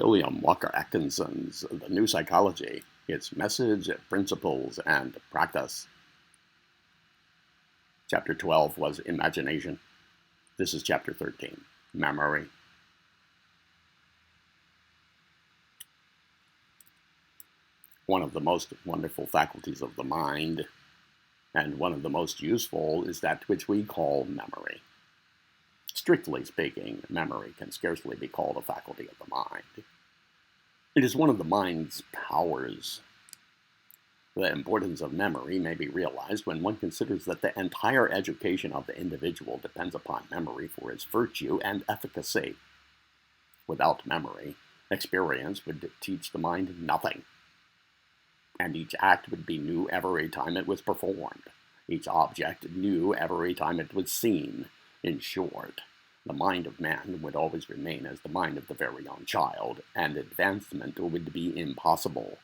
William Walker Atkinson's The New Psychology, Its Message, Principles, and Practice. Chapter 12 was Imagination. This is Chapter 13, Memory. One of the most wonderful faculties of the mind, and one of the most useful, is that which we call memory. Strictly speaking, memory can scarcely be called a faculty of the mind. It is one of the mind's powers. The importance of memory may be realized when one considers that the entire education of the individual depends upon memory for its virtue and efficacy. Without memory, experience would teach the mind nothing, and each act would be new every time it was performed. Each object new every time it was seen. In short, the mind of man would always remain as the mind of the very young child, and advancement would be impossible.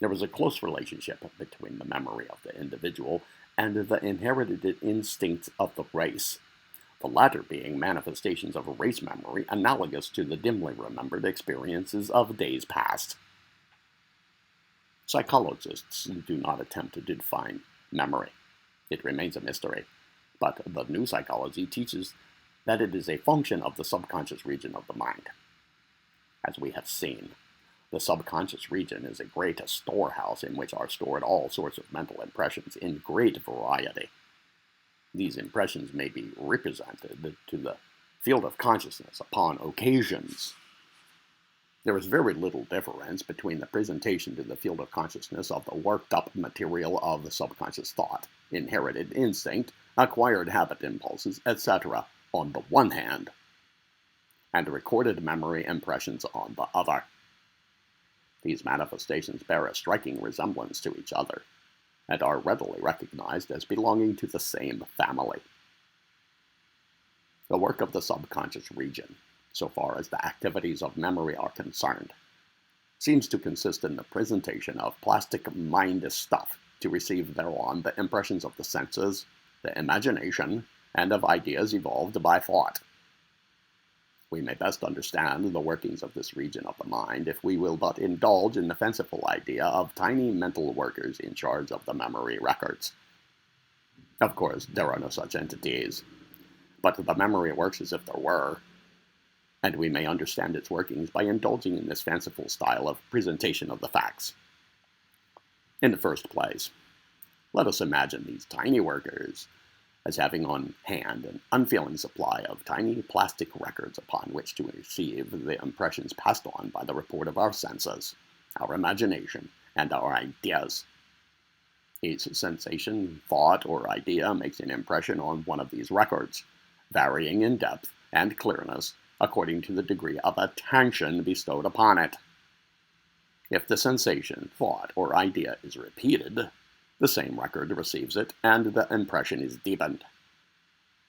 There was a close relationship between the memory of the individual and the inherited instincts of the race, the latter being manifestations of race memory analogous to the dimly remembered experiences of days past. Psychologists do not attempt to define memory. It remains a mystery. But the new psychology teaches that it is a function of the subconscious region of the mind. As we have seen, the subconscious region is a great storehouse in which are stored all sorts of mental impressions in great variety. These impressions may be represented to the field of consciousness upon occasions. There is very little difference between the presentation to the field of consciousness of the worked-up material of the subconscious thought, inherited instinct, acquired habit impulses, etc., on the one hand, and recorded memory impressions on the other. These manifestations bear a striking resemblance to each other, and are readily recognized as belonging to the same family. The work of the subconscious region, so far as the activities of memory are concerned, seems to consist in the presentation of plastic mind stuff to receive thereon the impressions of the senses, the imagination, and of ideas evolved by thought. We may best understand the workings of this region of the mind if we will but indulge in the fanciful idea of tiny mental workers in charge of the memory records. Of course, there are no such entities, but the memory works as if there were, and we may understand its workings by indulging in this fanciful style of presentation of the facts. In the first place, let us imagine these tiny workers as having on hand an unfailing supply of tiny plastic records upon which to receive the impressions passed on by the report of our senses, our imagination, and our ideas. Each sensation, thought, or idea makes an impression on one of these records, varying in depth and clearness according to the degree of attention bestowed upon it. If the sensation, thought, or idea is repeated, the same record receives it, and the impression is deepened.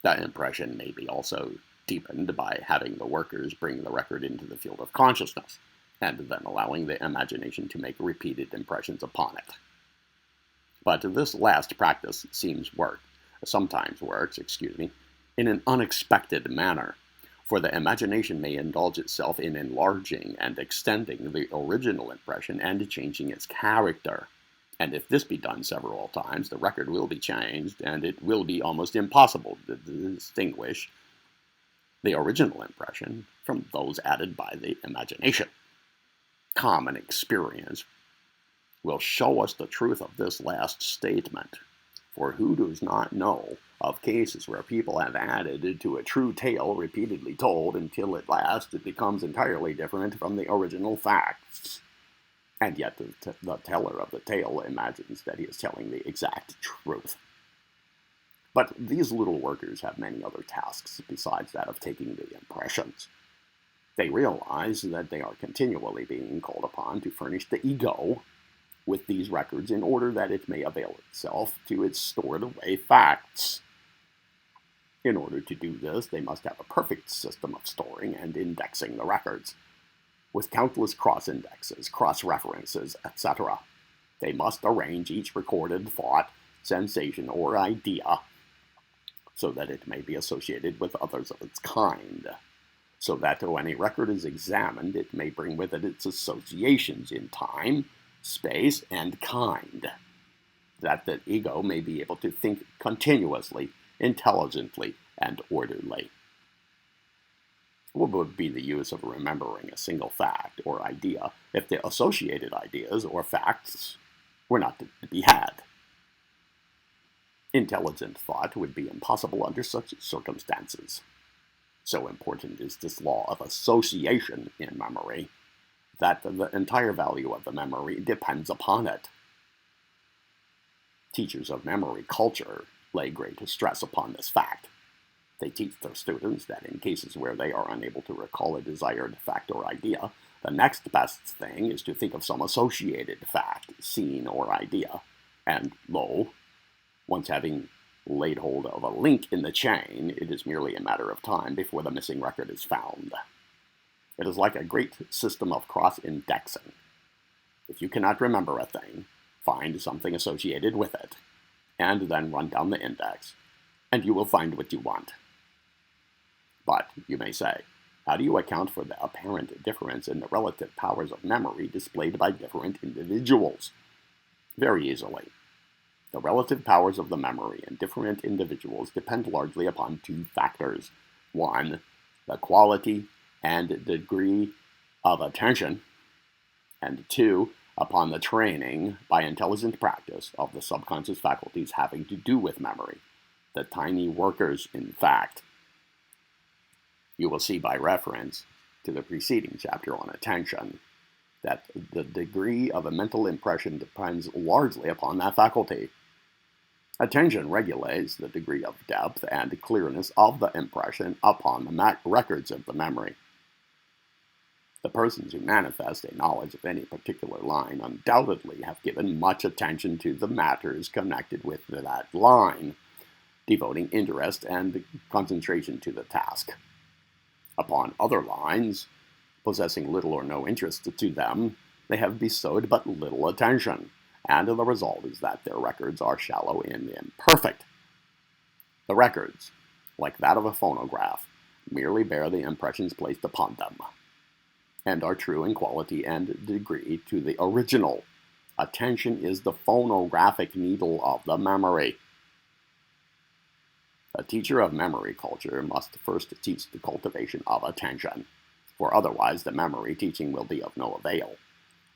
The impression may be also deepened by having the workers bring the record into the field of consciousness, and then allowing the imagination to make repeated impressions upon it. But this last practice sometimes works, in an unexpected manner, for the imagination may indulge itself in enlarging and extending the original impression and changing its character. And if this be done several times, the record will be changed, and it will be almost impossible to distinguish the original impression from those added by the imagination. Common experience will show us the truth of this last statement, for who does not know of cases where people have added to a true tale repeatedly told until at last it becomes entirely different from the original facts? And yet the teller of the tale imagines that he is telling the exact truth. But these little workers have many other tasks besides that of taking the impressions. They realize that they are continually being called upon to furnish the ego with these records in order that it may avail itself to its stored away facts. In order to do this, they must have a perfect system of storing and indexing the records, with countless cross-indexes, cross-references, etc. They must arrange each recorded thought, sensation, or idea so that it may be associated with others of its kind, so that when a record is examined, it may bring with it its associations in time, space, and kind, that the ego may be able to think continuously, intelligently, and orderly. What would be the use of remembering a single fact or idea if the associated ideas or facts were not to be had? Intelligent thought would be impossible under such circumstances. So important is this law of association in memory that the entire value of the memory depends upon it. Teachers of memory culture lay great stress upon this fact. They teach their students that in cases where they are unable to recall a desired fact or idea, the next best thing is to think of some associated fact, scene, or idea, and lo, once having laid hold of a link in the chain, it is merely a matter of time before the missing record is found. It is like a great system of cross-indexing. If you cannot remember a thing, find something associated with it, and then run down the index, and you will find what you want. But, you may say, how do you account for the apparent difference in the relative powers of memory displayed by different individuals? Very easily. The relative powers of the memory in different individuals depend largely upon two factors. One, the quality and degree of attention, and two, upon the training by intelligent practice of the subconscious faculties having to do with memory, the tiny workers, in fact. You will see by reference to the preceding chapter on attention that the degree of a mental impression depends largely upon that faculty. Attention regulates the degree of depth and clearness of the impression upon the records of the memory. The persons who manifest a knowledge of any particular line undoubtedly have given much attention to the matters connected with that line, devoting interest and concentration to the task. Upon other lines, possessing little or no interest to them, they have bestowed but little attention, and the result is that their records are shallow and imperfect. The records, like that of a phonograph, merely bear the impressions placed upon them, and are true in quality and degree to the original. Attention is the phonographic needle of the memory. A teacher of memory culture must first teach the cultivation of attention, for otherwise the memory teaching will be of no avail.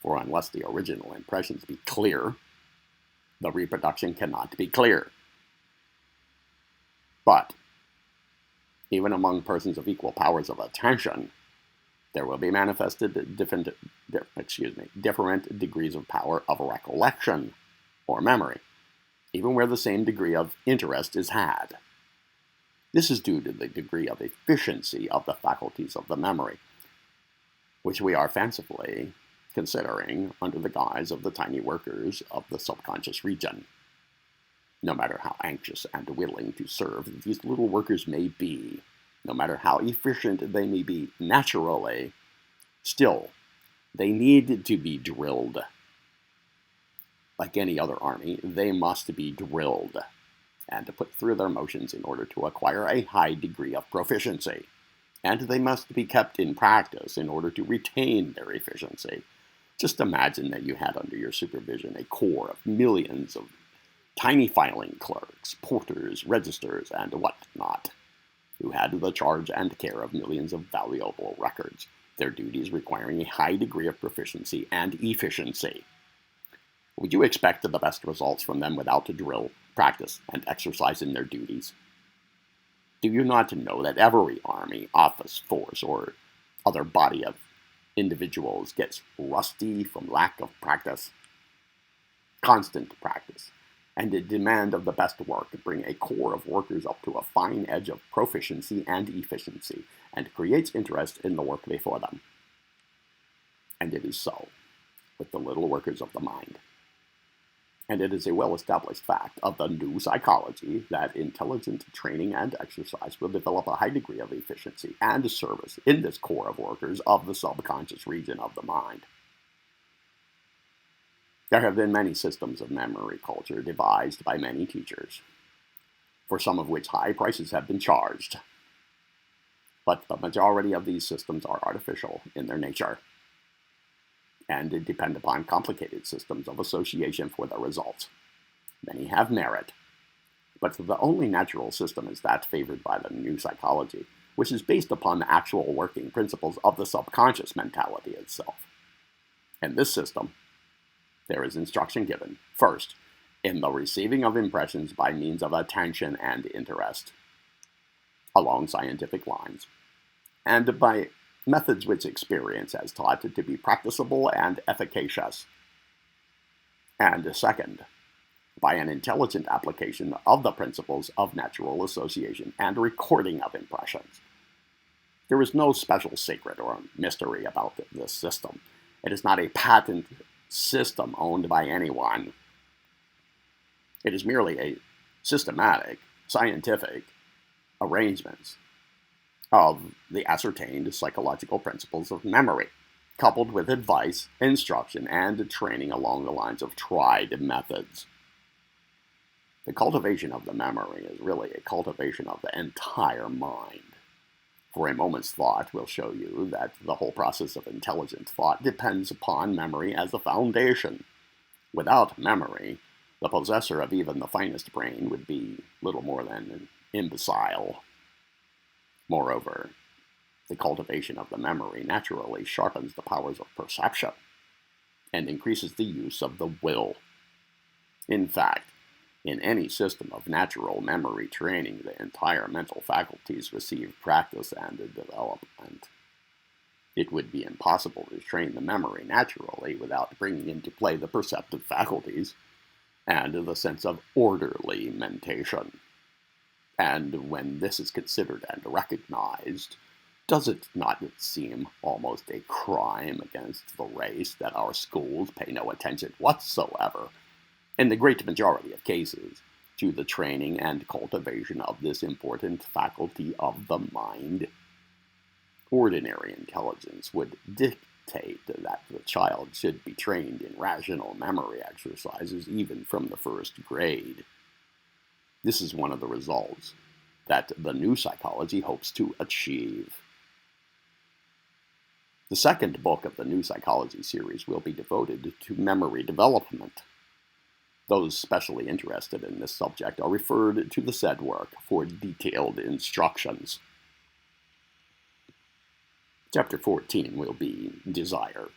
For unless the original impressions be clear, the reproduction cannot be clear. But, even among persons of equal powers of attention, there will be manifested different degrees of power of recollection, or memory, even where the same degree of interest is had. This is due to the degree of efficiency of the faculties of the memory, which we are fancifully considering under the guise of the tiny workers of the subconscious region. No matter how anxious and willing to serve these little workers may be, no matter how efficient they may be naturally, still, they need to be drilled. Like any other army, they must be drilled and to put through their motions in order to acquire a high degree of proficiency. And they must be kept in practice in order to retain their efficiency. Just imagine that you had under your supervision a corps of millions of tiny filing clerks, porters, registers, and whatnot, who had the charge and care of millions of valuable records, their duties requiring a high degree of proficiency and efficiency. Would you expect the best results from them without drill, practice, and exercise in their duties? Do you not know that every army, office, force, or other body of individuals gets rusty from lack of practice? Constant practice and the demand of the best work bring a corps of workers up to a fine edge of proficiency and efficiency, and creates interest in the work before them. And it is so with the little workers of the mind. And it is a well-established fact of the new psychology that intelligent training and exercise will develop a high degree of efficiency and service in this corps of workers of the subconscious region of the mind. There have been many systems of memory culture devised by many teachers, for some of which high prices have been charged. but the majority of these systems are artificial in their nature and depend upon complicated systems of association for their results. Many have merit, but the only natural system is that favored by the new psychology, which is based upon the actual working principles of the subconscious mentality itself. In this system, there is instruction given, first, in the receiving of impressions by means of attention and interest, along scientific lines, and by methods which experience has taught to be practicable and efficacious. And second, by an intelligent application of the principles of natural association and recording of impressions. There is no special secret or mystery about this system. It is not a patent system owned by anyone. It is merely a systematic, scientific arrangements of the ascertained psychological principles of memory, coupled with advice, instruction, and training along the lines of tried methods. The cultivation of the memory is really a cultivation of the entire mind. For a moment's thought will show you that the whole process of intelligent thought depends upon memory as a foundation. Without memory, the possessor of even the finest brain would be little more than an imbecile. Moreover, the cultivation of the memory naturally sharpens the powers of perception and increases the use of the will. In fact, in any system of natural memory training, the entire mental faculties receive practice and development. It would be impossible to train the memory naturally without bringing into play the perceptive faculties and the sense of orderly mentation. And when this is considered and recognized, does it not seem almost a crime against the race that our schools pay no attention whatsoever, in the great majority of cases, to the training and cultivation of this important faculty of the mind? Ordinary intelligence would dictate that the child should be trained in rational memory exercises even from the first grade. This is one of the results that the new psychology hopes to achieve. The second book of the New Psychology series will be devoted to memory development. Those specially interested in this subject are referred to the said work for detailed instructions. Chapter 14 will be Desire.